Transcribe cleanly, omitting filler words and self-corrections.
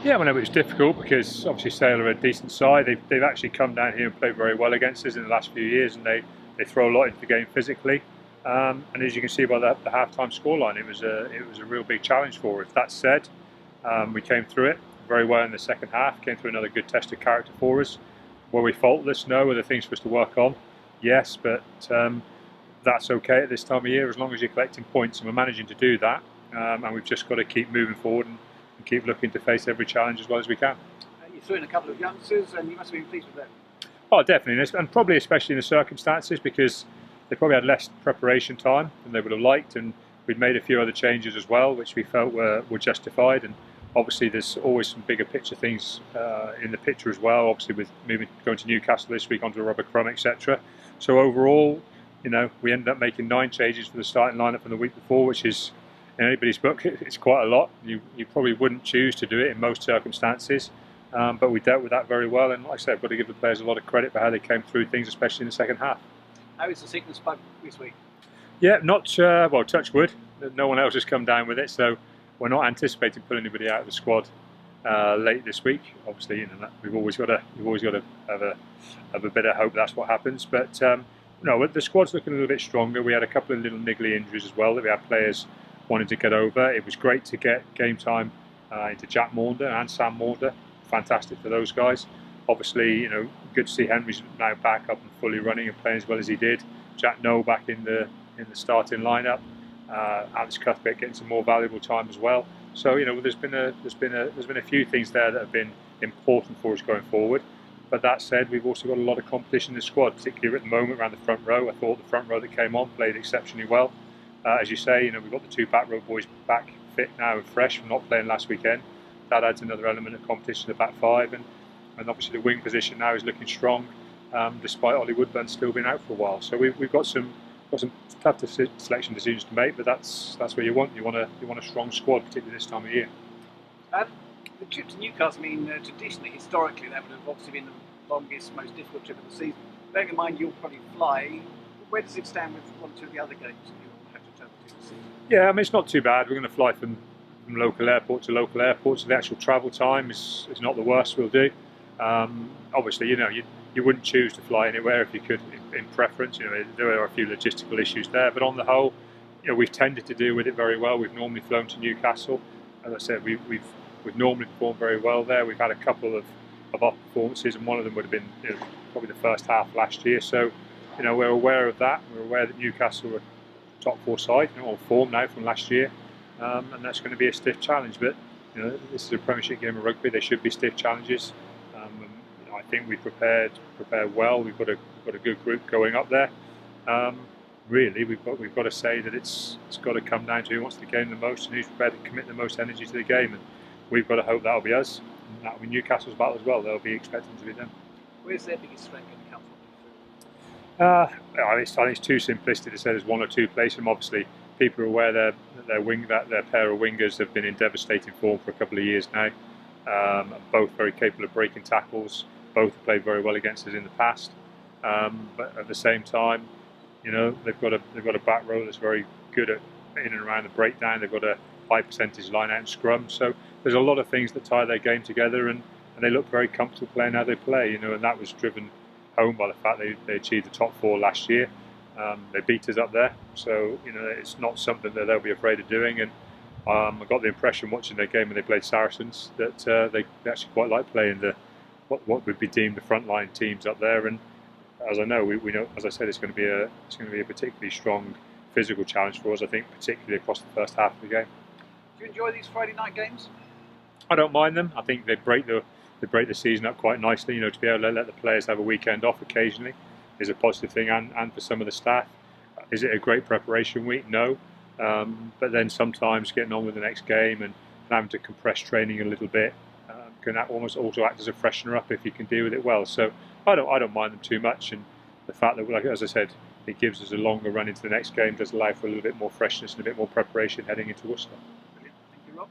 Yeah, well, no, it was difficult because obviously Sale are a decent side. They've actually come down here and played very well against us in the last few years, and they throw a lot into the game physically. And as you can see by the half-time scoreline, it was a real big challenge for us. That said, we came through it very well in the second half. Came through another good test of character for us. Were we faultless? No. Were there things for us to work on? Yes, but that's okay at this time of year as long as you're collecting points, and we're managing to do that. And we've just got to keep moving forward and keep looking to face every challenge as well as we can. You threw in a couple of youngsters, and you must have been pleased with them. Oh, definitely, and probably especially in the circumstances because they probably had less preparation time than they would have liked, and we'd made a few other changes as well, which we felt were justified. And obviously, there's always some bigger picture things in the picture as well. Obviously, with going to Newcastle this week onto a rubber crumb, etc. So overall, we ended up making 9 changes for the starting lineup from the week before, which is, in anybody's book, it's quite a lot. You probably wouldn't choose to do it in most circumstances, but we dealt with that very well. And like I said, I've got to give the players a lot of credit for how they came through things, especially in the second half. How is the sickness bug this week? Yeah, not well. Touch wood. No one else has come down with it, so we're not anticipating pulling anybody out of the squad late this week. Obviously, we've always got to have a bit of hope that's what happens. But no, the squad's looking a little bit stronger. We had a couple of little niggly injuries as well that we had players wanted to get over. It was great to get game time into Jack Maunder and Sam Maunder. Fantastic for those guys. Obviously, good to see Henry's now back up and fully running and playing as well as he did. Jack Noel back in the starting lineup. Alex Cuthbert getting some more valuable time as well. So there's been a few things there that have been important for us going forward. But that said, we've also got a lot of competition in the squad, particularly at the moment around the front row. I thought the front row that came on played exceptionally well. As you say, we've got the 2 back row boys back fit now and fresh from not playing last weekend. That adds another element of competition to the back 5, and obviously the wing position now is looking strong, despite Ollie Woodburn still being out for a while. So we've got some tough selection decisions to make, but that's what you want. You want a strong squad, particularly this time of year. The trip to Newcastle, traditionally, historically, that would have obviously been the longest, most difficult trip of the season. Bearing in mind you'll probably fly, where does it stand with 1 or 2 of the other games that you'll have to travel to this season? Yeah, it's not too bad. We're going to fly from local airport to local airport, so the actual travel time is not the worst we'll do. Obviously, you wouldn't choose to fly anywhere if you could in preference. There are a few logistical issues there, but on the whole, we've tended to deal with it very well. We've normally flown to Newcastle. As I said, we've normally performed very well there. We've had a couple of off performances, and one of them would have been probably the first half last year. So, we're aware of that. We're aware that Newcastle are top 4 side, on form now from last year, and that's going to be a stiff challenge. But this is a Premiership game of rugby. There should be stiff challenges. I think we prepared well. We've got a good group going up there. Really, we've got to say that it's got to come down to who wants the game the most and who's prepared to commit the most energy to the game. And we've got to hope that'll be us. And that'll be Newcastle's battle as well. They'll be expecting to be them. Where's their biggest strength going to come from? I think it's too simplistic to say there's 1 or 2 places. Obviously, people are aware that their pair of wingers have been in devastating form for a couple of years now. Both very capable of breaking tackles. Both have played very well against us in the past. But at the same time, they've got a back row that's very good at in and around the breakdown. They've got a high percentage line out and scrum. So there's a lot of things that tie their game together, and they look very comfortable playing how they play. And that was driven home by the fact they achieved the top 4 last year. They beat us up there, so it's not something that they'll be afraid of doing. And I got the impression watching their game when they played Saracens that they actually quite like playing what would be deemed the frontline teams up there. And as I know, we know, as I said, it's going to be a particularly strong physical challenge for us. I think, particularly across the first half of the game. Do you enjoy these Friday night games? I don't mind them. I think they break the season up quite nicely. To be able to let the players have a weekend off occasionally is a positive thing, and for some of the staff. Is it a great preparation week? No. But then sometimes getting on with the next game and having to compress training a little bit can almost also act as a freshener up if you can deal with it well. So I don't mind them too much, and the fact that, like as I said, it gives us a longer run into the next game does allow for a little bit more freshness and a bit more preparation heading into Worcester. Brilliant. Thank you, Rob.